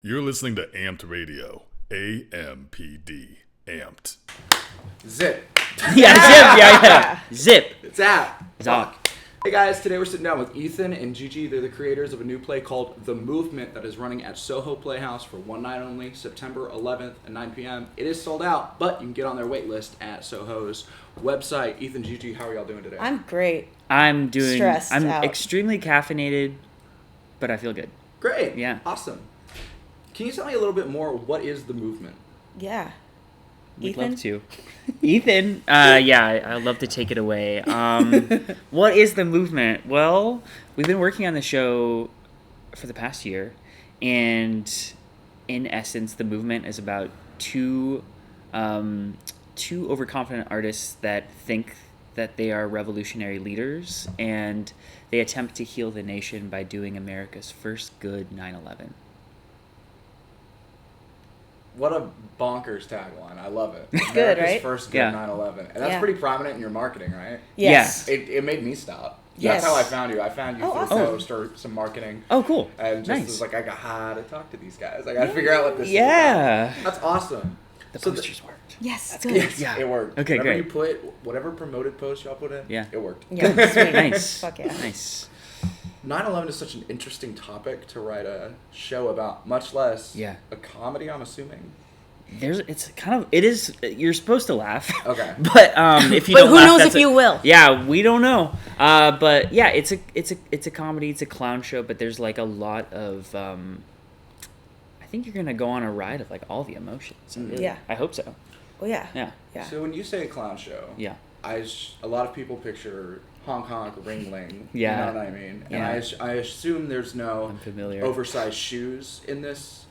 You're listening to Amped Radio. AMPD. Amped. Zip. Yeah. Zip. It's out. Zop. Hey guys, today we're sitting down with Ethan and Gigi. They're the creators of a new play called The Movement that is running at Soho Playhouse for one night only, September 11th at 9 p.m. It is sold out, but you can get on their wait list at Soho's website. Ethan, Gigi, how are y'all doing today? I'm great. I'm Stressed out. extremely caffeinated, but I feel good. Great. Yeah. Awesome. Can you tell me a little bit more? What is The Movement? Yeah. We'd Ethan? love to. Ethan, I'd love to take it away. What is The Movement? Well, we've been working on the show for the past year, and in essence, The Movement is about two overconfident artists that think that they are revolutionary leaders, and they attempt to heal the nation by doing America's first good 9/11. What a bonkers tagline. I love it. Good, America's right? first good Yeah. 9/11. And that's Yeah. pretty prominent in your marketing, right? Yes. It made me stop. Yes. That's how I found you. I found you Oh, through awesome. a post or some marketing. Oh, cool. And just Nice. was like, I gotta talk to these guys. I gotta figure out what this is Yeah. about. That's awesome. The So posters worked. Yes. Good. Yes, Yeah. it worked. Okay, Whatever great. you put, whatever promoted post y'all put in, Yeah. it worked. Yeah. Sweet. Nice. Fuck yeah. Nice. 9/11 is such an interesting topic to write a show about, much less Yeah. a comedy, I'm assuming. It is, you're supposed to laugh. Okay. But if you But don't who laugh, knows that's if you will? Yeah, we don't know. But yeah, it's a comedy, it's a clown show, but there's like a lot of I think you're gonna go on a ride of like all the emotions. Yeah. I hope so. Oh yeah. Yeah. Yeah. So when you say a clown show, Yeah. a lot of people picture honk honk ring ling. Yeah. You know what I mean? Yeah. And I assume there's no I'm familiar. oversized shoes in this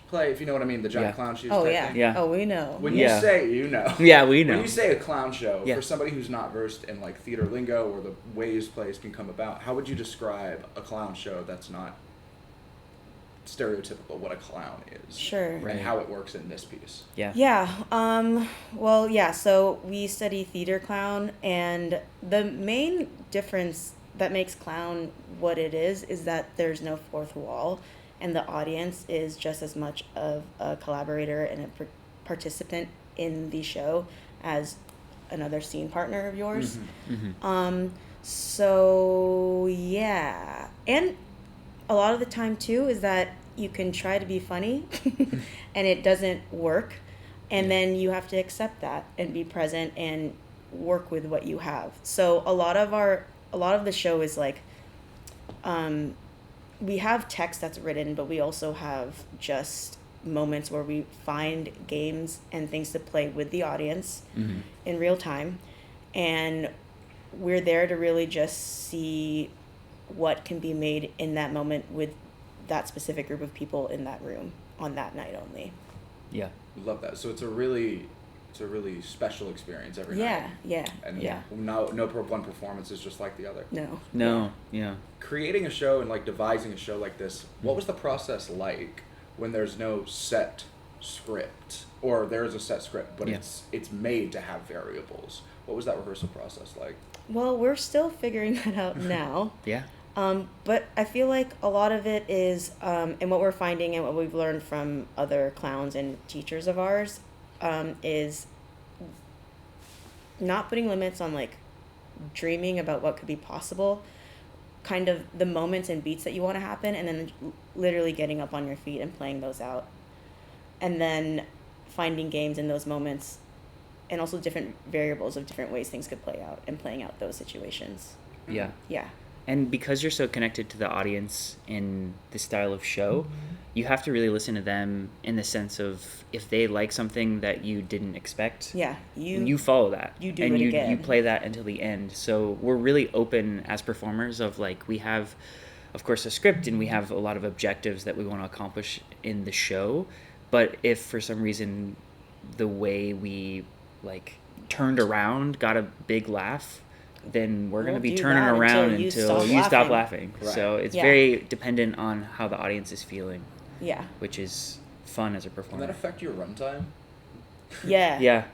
play, if you know what I mean, the giant Yeah. clown shoes. Oh type yeah. thing. Yeah. Oh, we know. When Yeah. you say, you know. Yeah, we know. When you say a clown show, Yeah. for somebody who's not versed in like theater lingo or the ways plays can come about, how would you describe a clown show that's not stereotypical what a clown is? Sure. Right. And how it works in this piece. Yeah. Yeah. Well, yeah. So we study theater clown, and the main difference that makes clown what it is that there's no fourth wall, and the audience is just as much of a collaborator and a participant in the show as another scene partner of yours. Mm-hmm. So yeah, and a lot of the time too is that you can try to be funny and it doesn't work, and then you have to accept that and be present and work with what you have. So a lot of the show is like we have text that's written, but we also have just moments where we find games and things to play with the audience Mm-hmm. in real time, and we're there to really just see what can be made in that moment with that specific group of people in that room on that night only. Yeah. Love that. So it's a really special experience every night. Yeah. And Yeah. no one performance is just like the other. No. No. Yeah. Creating a show and like devising a show like this, what was the process like when there's no set script, or there is a set script but Yeah. it's made to have variables? What was that rehearsal process like? Well, we're still figuring that out now. Yeah. But I feel like a lot of it is, and what we're finding and what we've learned from other clowns and teachers of ours, is not putting limits on like dreaming about what could be possible, kind of the moments and beats that you want to happen, and then literally getting up on your feet and playing those out. And then finding games in those moments, and also different variables of different ways things could play out and playing out those situations. Yeah. Yeah. And because you're so connected to the audience in this style of show, you have to really listen to them in the sense of if they like something that you didn't expect, Yeah. you follow that. you do and it you, again. you play that until the end. So we're really open as performers of like, we have, of course, a script and we have a lot of objectives that we want to accomplish in the show. But if for some reason the way we like turned around got a big laugh, then we're going to We'll be do turning that around until you until stop you stop laughing. laughing. Right. So it's Yeah. very dependent on how the audience is feeling, Yeah. which is fun as a Can performer. that affect your runtime? Yeah.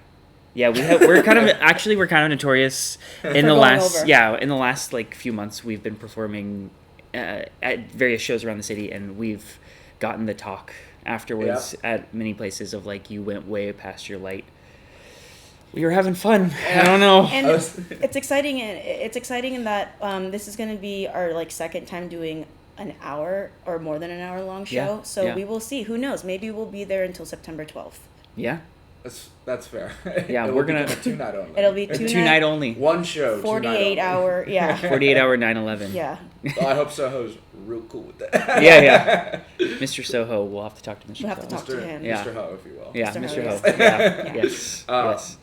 Yeah, we're kind of notorious in For the going last over. in the last like few months we've been performing at various shows around the city, and we've gotten the talk afterwards at many places of like you went way past your light. We were having fun. I don't know. And it's exciting. It's exciting in that this is going to be our like second time doing an hour or more than an hour long show. Yeah, So yeah. we will see. Who knows? Maybe we'll be there until September 12th. Yeah. That's fair. Yeah, It we're will gonna- become a 2-night only. It'll be two Two-night only. One show. 2-night 48 only. hour. Yeah. 48-hour 9/11. Yeah. Well, I hope Soho's real cool with that. Yeah. Mr. Soho. We'll have to talk to Mr. We'll have to Soho. talk to him. Yeah. Mr. Ho, if you will. Yeah, Mr. Mr. Ho, Ho. yes. Yeah. Yeah. Yes. Yes.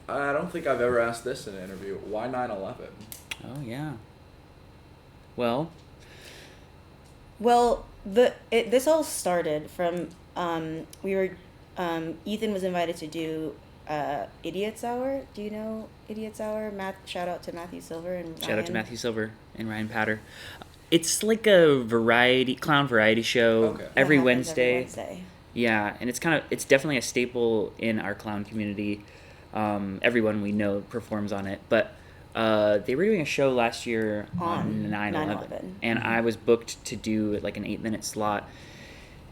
I don't think I've ever asked this in an interview. Why 9/11? Oh yeah. Well. Well, this all started from Ethan was invited to do Idiot's Hour. Do you know Idiot's Hour? Shout out to Matthew Silver and Ryan. Shout out to Matthew Silver and Ryan Patter. It's like a clown variety show Okay. every That happens Wednesday. Yeah, and it's definitely a staple in our clown community. Everyone we know performs on it, but they were doing a show last year on 9/11, and I was booked to do like an 8-minute slot.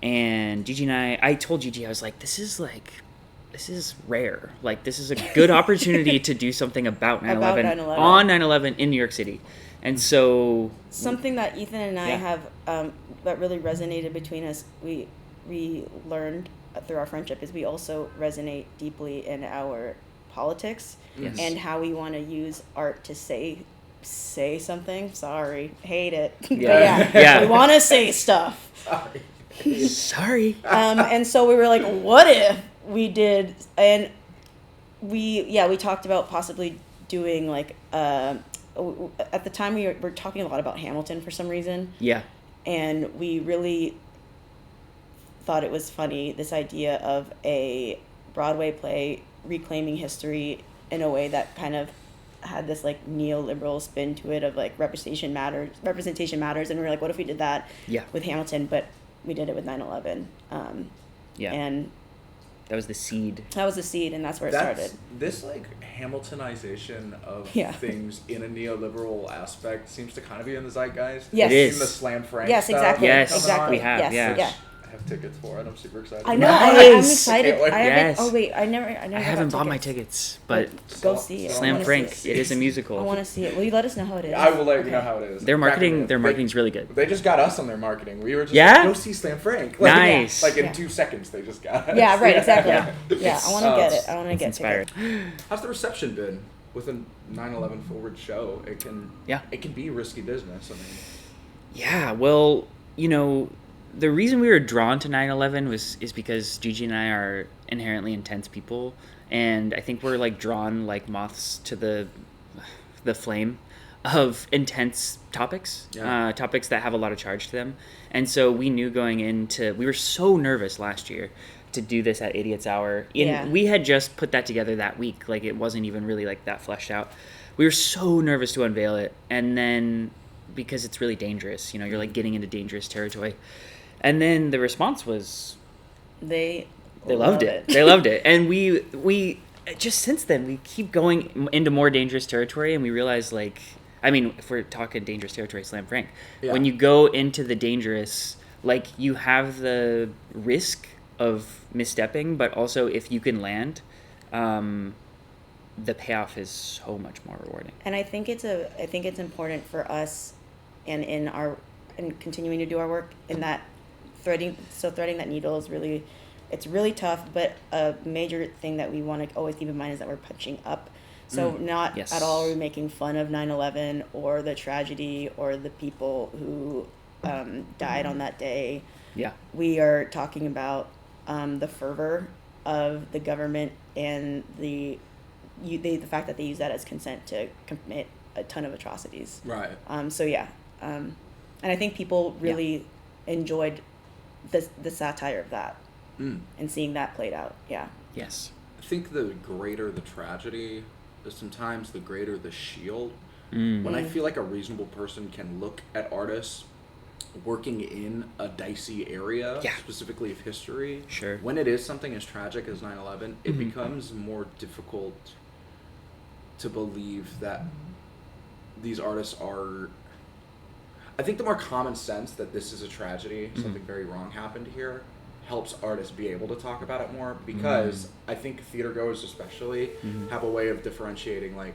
And Gigi and I told Gigi, I was like, this is rare. Like, this is a good opportunity to do something about 9/11 on 9/11 in New York City. And so something that Ethan and I Yeah. have that really resonated between us, we learned through our friendship, is we also resonate deeply in our politics Yes. and how we want to use art to say something. Sorry, hate it. But Yeah. Yeah. we want to say stuff. sorry. And so we were like, what if we did? And we talked about possibly doing like at the time we were talking a lot about Hamilton for some reason. Yeah. And we really thought it was funny, this idea of a Broadway play reclaiming history in a way that kind of had this like neoliberal spin to it of like representation matters, and we were like, what if we did that with Hamilton? But we did it with 9/11. Yeah. And That was the seed. that was the seed, and that's where it started. This like Hamiltonization of things in a neoliberal aspect seems to kind of be in the zeitgeist. Yes. It is. In the Slam Frank Yes, stuff exactly. Yes, exactly. we have, Yes, yeah. yeah. I have tickets for it. I'm super excited. I know. Nice. I'm excited. Can't wait. I haven't. Yes. Oh wait, I never. I haven't bought my tickets, but Go see it. I Slam wanna Frank, see it is a I musical. want to see it. Will you let us know how it is? I will let you know how it is. Their marketing, They- marketing's really good. They just got us on their marketing. We were just Yeah? like, go see Slam Frank. Like, Nice. Like in Yeah. 2 seconds, they just got us. Yeah, right. Exactly. Yeah. Yeah, I want to get it. I want to get Inspired. tickets. How's the reception been with a 9/11 forward show? It can be risky business. I mean, Yeah, well, the reason we were drawn to 9/11 is because Gigi and I are inherently intense people, and I think we're like drawn like moths to the flame of intense topics, topics that have a lot of charge to them. And so we knew going into, we were so nervous last year to do this at Idiot's Hour. We had just put that together that week. Like, it wasn't even really like that fleshed out. We were so nervous to unveil it, and then because it's really dangerous, you're like getting into dangerous territory. And then the response was They loved it. They loved it. And we just since then we keep going into more dangerous territory, and we realize, like, I mean, if we're talking dangerous territory, Slam Frank, when you go into the dangerous, like, you have the risk of misstepping, but also if you can land, the payoff is so much more rewarding. And I think it's important for us, and in continuing to do our work, in that threading that needle is really, it's really tough, but a major thing that we want to always keep in mind is that we're punching up. So not at all are we making fun of 9/11 or the tragedy or the people who died on that day. Yeah. We are talking about the fervor of the government and the fact that they use that as consent to commit a ton of atrocities. right. And I think people really enjoyed the satire of that and seeing that played out. Yeah. Yes. I think the greater the tragedy, sometimes the greater the shield. When I feel like a reasonable person can look at artists working in a dicey area, specifically of history, Sure. when it is something as tragic as 9/11, it becomes more difficult to believe that these artists are... I think the more common sense that this is a tragedy, something very wrong happened here, helps artists be able to talk about it more, because I think theater goers especially have a way of differentiating, like,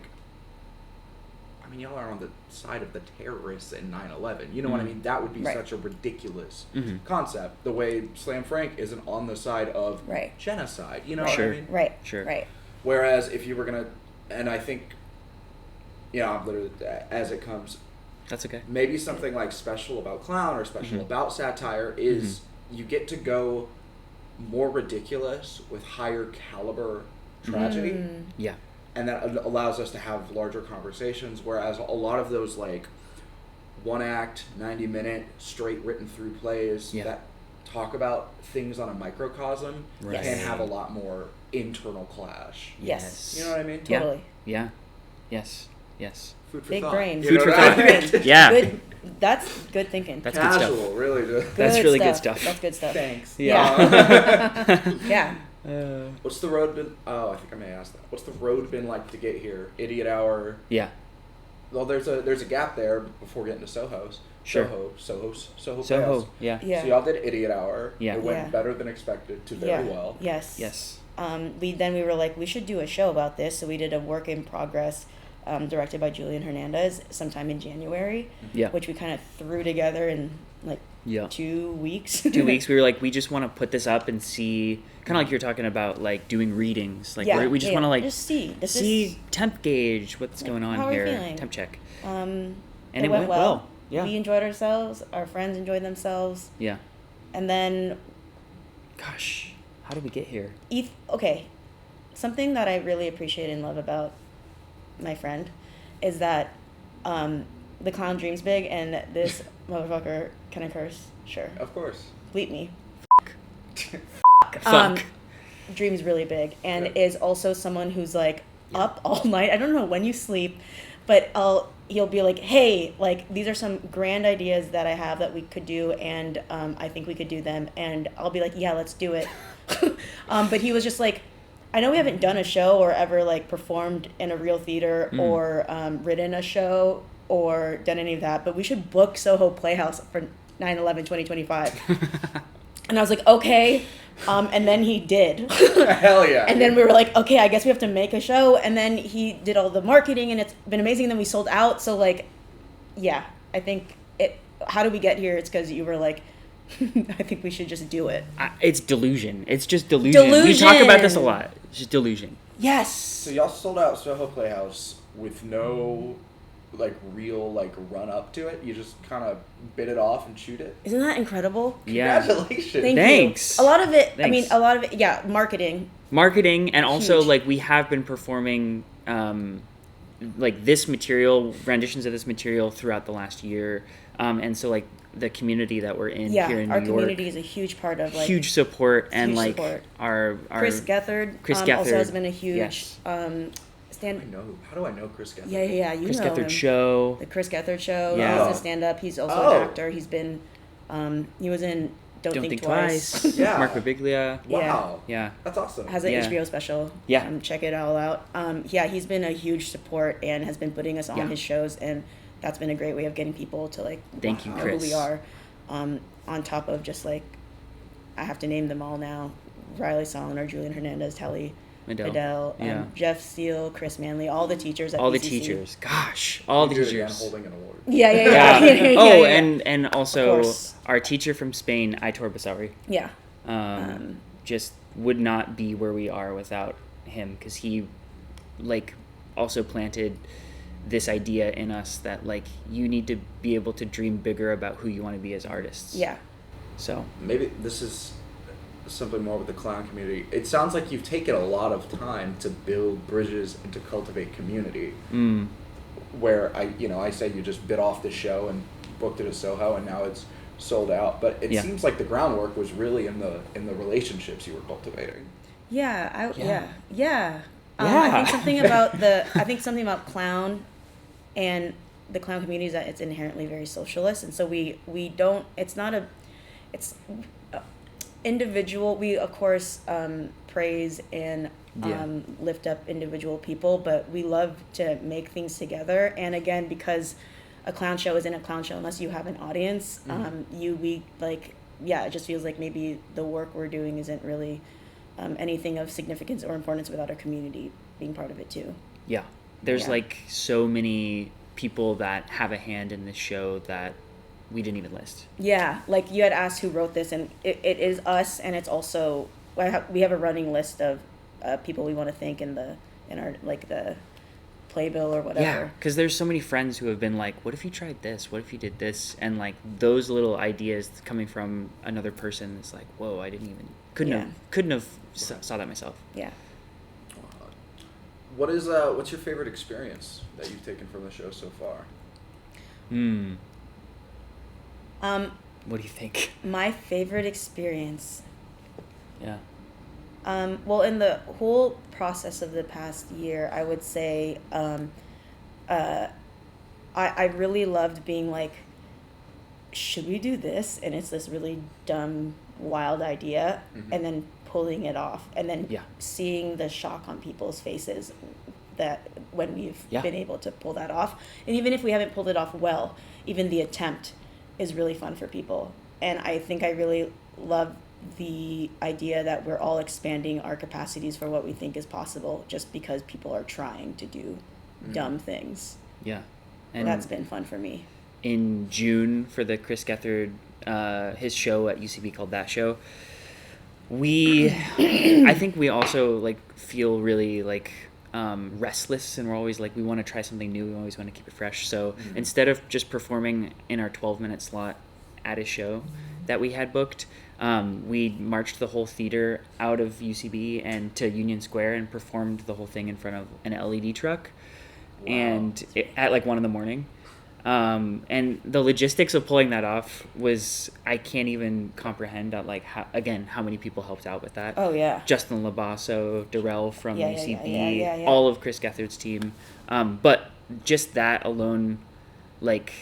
I mean, y'all are on the side of the terrorists in 9/11. You know what I mean? That would be such a ridiculous concept. The way Slam Frank isn't on the side of genocide. You know what I mean? Right. Whereas if you were going to, and I think, I'm literally, as it comes, that's okay. maybe something like special about clown or special about satire is you get to go more ridiculous with higher caliber tragedy. Yeah. And that allows us to have larger conversations, whereas a lot of those, like, 1 act, 90-minute, straight written through plays that talk about things on a microcosm can have a lot more internal clash. Yes. You know what I mean? Totally. Yeah. Yes. Food for Big thought. brain. Food for thought. Yeah. Good. That's good thinking. That's Casual, good stuff. really. Good. That's really good stuff. That's good stuff. Thanks. Yeah. What's the road been? Oh, I think I may ask that. What's the road been like to get here? Idiot Hour. Yeah. Well, there's a gap there before getting to Soho's. Sure. Soho Playhouse. Soho. Yeah. So y'all did Idiot Hour. Yeah. It went better than expected to very well. Yes. We were like, we should do a show about this, so we did a work in progress, directed by Julian Hernandez, sometime in January. Yeah. Which we kind of threw together in like 2 weeks. 2 weeks. We were like, we just want to put this up and see, kind of like you're talking about, like doing readings. Like we just want to like just see temp gauge what's going on how here. Are we feeling? Temp check. And it went well. Yeah. We enjoyed ourselves. Our friends enjoyed themselves. Yeah. And then, gosh, how did we get here? Okay, something that I really appreciate and love about my friend is that the clown dreams big, and this motherfucker, can I curse? Sure. Of course. Bleep me. Fuck. Dreams really big, and is also someone who's like up all night. I don't know when you sleep, but he'll be like, hey, like, these are some grand ideas that I have that we could do, and I think we could do them. And I'll be like, yeah, let's do it. But he was just like, I know we haven't done a show or ever, like, performed in a real theater or written a show or done any of that, but we should book Soho Playhouse for 9/11/2025. And I was like, okay. And then he did. Hell yeah. And then we were like, okay, I guess we have to make a show. And then he did all the marketing, and it's been amazing. And then we sold out. So, like, yeah, I think how did we get here? It's because you were like, I think we should just do it. It's delusion. It's just delusion. We talk about this a lot. It's just delusion. Yes. So y'all sold out Soho Playhouse with no, like, real, like, run up to it. You just kind of bit it off and chewed it. Isn't that incredible? Yeah. Congratulations. Thanks. A lot of it, Thanks. Marketing. And also, Huge. like, we have been performing, like, this material, renditions of this material throughout the last year. And so, like, the community that we're in here in New York. Our community is a huge part of, like... Huge support. And, huge like, support. our Chris Gethard also has been a huge... How do I know Chris Gethard? Yeah, you Chris know Gethard him. show. The Chris Gethard show. Yeah. He's a stand-up. He's also an actor. He's been... he was in Don't Think Twice. Yeah. Mark Babiglia. Wow. Yeah. That's awesome. Has an HBO special. Yeah. Check it all out. He's been a huge support and has been putting us on his shows, and that's been a great way of getting people to, like, Thank you, know Chris. who we are. On top of just, like, I have to name them all now. Riley Soliner, Julian Hernandez, Telly Adele, Jeff Steele, Chris Manley, all the teachers at all the BCC. teachers. Gosh, all the You did it again, teachers. holding an award. Yeah. And also our teacher from Spain, Aitor Basari. Yeah. Just would not be where we are without him, because he, like, also planted this idea in us that, like, you need to be able to dream bigger about who you want to be as artists. Yeah. So maybe this is something more with the clown community. It sounds like you've taken a lot of time to build bridges and to cultivate community. Where I say you just bit off the show and booked it at Soho, and now it's sold out. But it seems like the groundwork was really in the relationships you were cultivating. Yeah. Yeah. I think something about clown and the clown community is that it's inherently very socialist, and so it's individual. We of course praise and lift up individual people, but we love to make things together. And again, because a clown show isn't a clown show unless you have an audience, we it just feels like maybe the work we're doing isn't really anything of significance or importance without our community being part of it too. Yeah. There's Yeah. like so many people that have a hand in this show that we didn't even list. Yeah, like you had asked who wrote this, and it is us, and it's also we have a running list of people we want to thank in our like the playbill or whatever. Yeah, because there's so many friends who have been like, what if you tried this? What if you did this? And like those little ideas coming from another person, it's like, whoa, I couldn't have saw that myself. Yeah. What's your favorite experience that you've taken from the show so far? What do you think? My favorite experience. Yeah. Well, in the whole process of the past year, I would say I really loved being like, should we do this? And it's this really dumb, wild idea, and then pulling it off, and then seeing the shock on people's faces that when we've been able to pull that off. And even if we haven't pulled it off well, even the attempt is really fun for people. And I think I really love the idea that we're all expanding our capacities for what we think is possible just because people are trying to do dumb things. Yeah. And that's been fun for me. In June for the Chris Gethard, his show at UCB called That Show, I think we also like feel really like restless, and we're always like, we want to try something new, we always want to keep it fresh. So instead of just performing in our 12-minute slot at a show that we had booked, we marched the whole theater out of UCB and to Union Square and performed the whole thing in front of an LED truck. Wow. And at like 1 a.m. And the logistics of pulling that off was, I can't even comprehend like how many people helped out with that. Oh yeah. Justin Labasso, Darrell from UCB, yeah. all of Chris Gethard's team. But just that alone, like,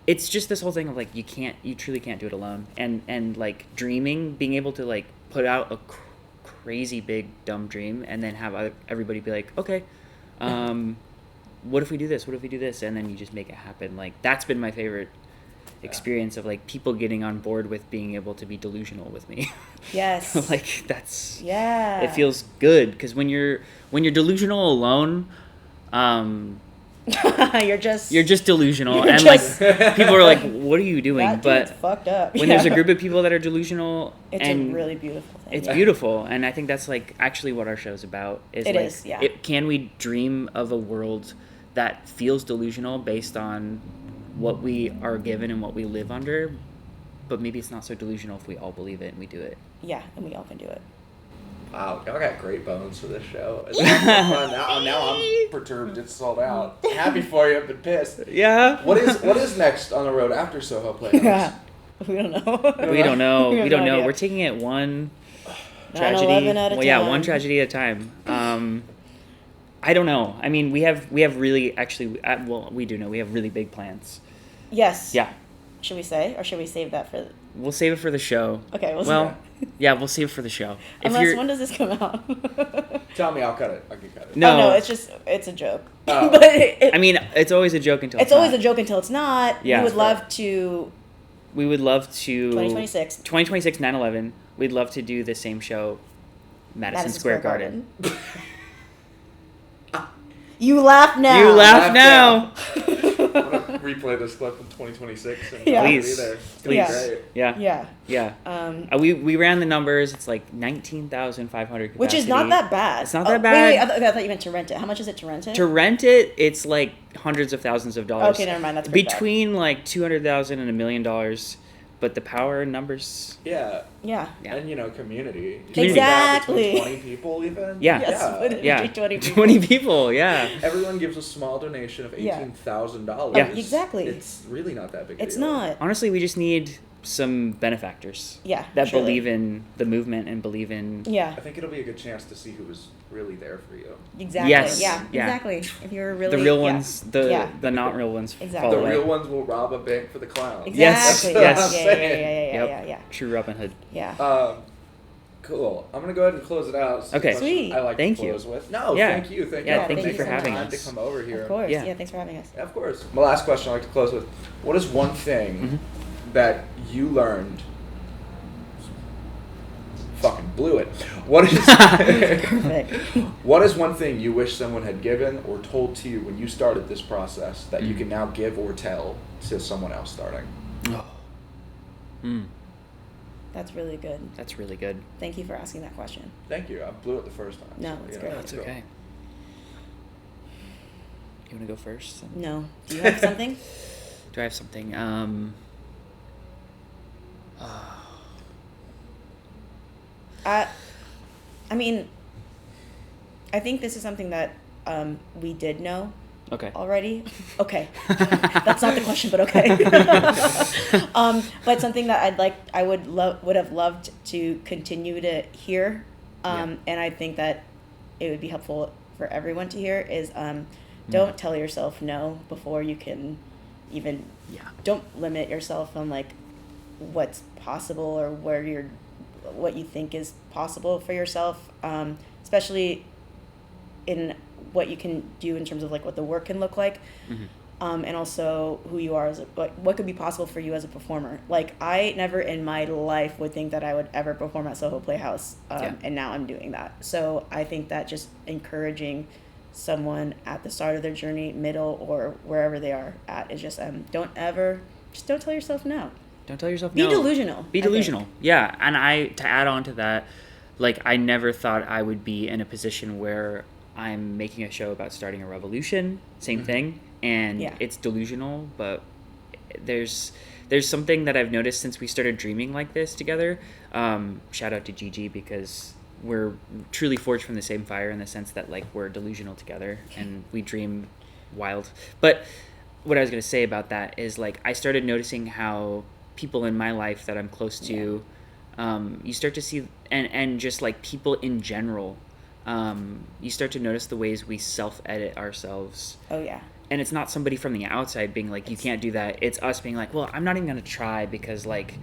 it's just this whole thing of like, you truly can't do it alone. And like dreaming, being able to like put out a crazy big dumb dream and then have everybody be like, okay, what if we do this? What if we do this? And then you just make it happen. Like, that's been my favorite experience of like people getting on board with being able to be delusional with me. Yes. Like that's, it feels good. Cause when you're delusional alone, you're just delusional. And like people are like, what are you doing? That but dude's fucked up. When there's a group of people that are delusional, it's and a really beautiful thing. it's beautiful. And I think that's like actually what our show's about. Can we dream of a world that feels delusional based on what we are given and what we live under, but maybe it's not so delusional if we all believe it and we do it. Yeah, and we all can do it. Wow, y'all got great bones for this show. It's fun. Now I'm perturbed. It's sold out. Happy for you, but pissed. Yeah. What is next on the road after Soho Playhouse? We don't know. We don't know. We don't know. idea. We're taking it one 9/11 tragedy. at a Well, yeah, time. one tragedy at a time. I don't know. I mean, we have really actually. Well, we do know we have really big plans. Yes. Yeah. Should we say, or should we save that for? We'll save it for the show. Okay. Well, yeah, we'll save it for the show. When does this come out? Tell me, I'll cut it. I can cut it. No, Oh, no, it's a joke. Oh. But I mean, it's always a joke until it's always a joke until it's not. Yeah. We would love to. We would love to 2026. 2026 9/11. We'd love to do the same show, Madison Square Garden. You laugh now. You laugh now. I'm gonna replay this clip in 2026 and Yeah. I'll be Please. there. It's gonna be great. Yeah. Yeah. We ran the numbers. It's like 19,500 capacity. Which is not that bad. It's not that bad. Wait, I thought you meant to rent it. How much is it to rent it? To rent it, it's like hundreds of thousands of dollars. Okay, never mind. That's pretty between like $200,000 and $1 million. But the power in numbers. Yeah. Yeah. And community. Exactly. 20 people even. Yeah. Yes, would it be Yeah. 20 people? 20 people. Yeah. Everyone gives a small donation of $18,000. Yeah. Exactly. It's really not that big. It's deal. not. Honestly, we just need some benefactors. Yeah. That truly. believe in the movement and believe in. Yeah. I think it'll be a good chance to see who was really there for you. Exactly. Yes. Yeah. Yeah. Exactly. If you're really The real ones, the Yeah. not real ones. Exactly. Fall The away. real ones will rob a bank for the clowns. Exactly. Yes. That's what I'm saying. Yep. Yeah. True Robin Hood. Yeah. Cool. I'm gonna go ahead and close it out. It's a Okay. question Sweet. I like Thank to you. close with. No, Yeah. thank you. Thank Yeah, you. thank you Making for some having time us. to come over here. Of course. Yeah. Yeah. Thanks for having us. Yeah, of course. My last question I like to close with: what is one thing that you learned fucking blew it. What is Perfect. what is one thing you wish someone had given or told to you when you started this process that you can now give or tell to someone else starting? Oh. Mm. That's really good. That's really good. Thank you for asking that question. Thank you. I blew it the first time. No, it's great. That's okay. You want to go first? No. Do you have something? Do I have something? I mean, I think this is something that we did know Okay. already. Okay. That's not the question, but okay. But something that I would have loved to continue to hear, and I think that it would be helpful for everyone to hear is don't tell yourself no before you can even. Yeah. Don't limit yourself on like what's possible or what you think is possible for yourself, especially in what you can do in terms of like what the work can look like, and also who you are as what could be possible for you as a performer. Like I never in my life would think that I would ever perform at Soho Playhouse, and now I'm doing that. So I think that just encouraging someone at the start of their journey, middle, or wherever they are at is just don't tell yourself no. Don't tell yourself Be no. delusional. Be delusional. Yeah, and to add on to that, like I never thought I would be in a position where I'm making a show about starting a revolution. Same thing, and it's delusional. But there's something that I've noticed since we started dreaming like this together. Shout out to Gigi because we're truly forged from the same fire in the sense that like we're delusional together and we dream wild. But what I was gonna say about that is like I started noticing how people in my life that I'm close to, you start to see, and just like people in general, you start to notice the ways we self-edit ourselves. Oh yeah. And it's not somebody from the outside being like, you can't do that. It's us being like, well, I'm not even going to try because like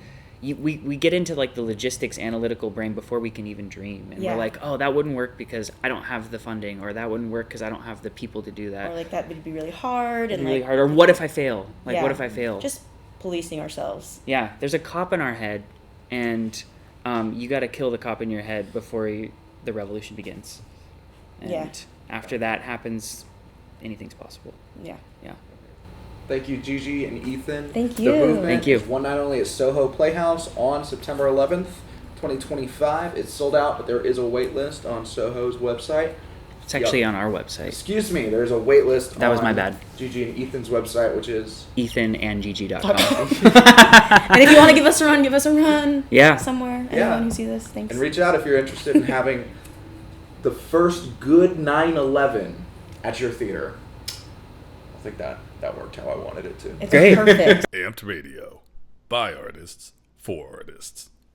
we get into like the logistics analytical brain before we can even dream. And we're like, oh, that wouldn't work because I don't have the funding, or that wouldn't work because I don't have the people to do that. Or like that would be really hard. And really like, hard. Or what if I fail? Like, what if I fail? Just policing ourselves. Yeah, there's a cop in our head, and you got to kill the cop in your head before the revolution begins. And after that happens, anything's possible. Yeah. Yeah. Thank you, Gigi and Ethan. Thank you. The Movement Thank you. is one night only at Soho Playhouse on September 11th, 2025. It's sold out, but there is a wait list on Soho's website. It's actually on our website. Excuse me, there's a wait list That on was my bad. Gigi and Ethan's website, which is ethanandgigi.com. And if you want to give us a run. Yeah. Somewhere. Yeah. Anyone who sees this, thanks. And reach out if you're interested in having the first good 9/11 at your theater. I think that worked how I wanted it to. It's Great. perfect. Amped Radio. By artists. For artists.